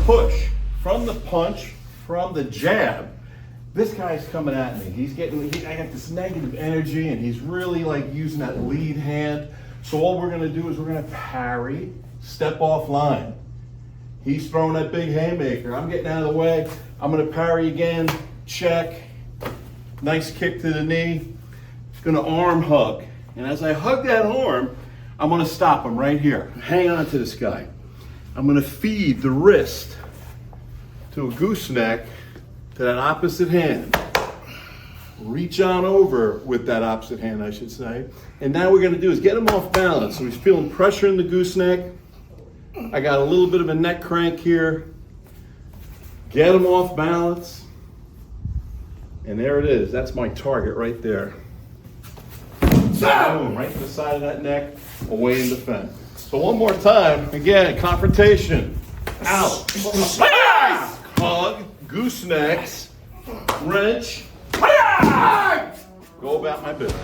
push, from the punch, from the jab, this guy's coming at me. I got this negative energy, and he's really like using that lead hand. So all we're gonna do is we're gonna parry, step off line. He's throwing that big haymaker. I'm getting out of the way. I'm gonna parry again, check. Nice kick to the knee. Gonna arm hug. And as I hug that arm, I'm gonna stop him right here. Hang on to this guy. I'm gonna feed the wrist to a gooseneck to that opposite hand. Reach on over with that opposite hand, I should say. And now what we're gonna do is get him off balance. So he's feeling pressure in the gooseneck. I got a little bit of a neck crank here. Get him off balance. And there it is. That's my target right there. Boom, right to the side of that neck, away in defense. So one more time, again, confrontation. Out. Hug, goosenecks, wrench. Go about my business.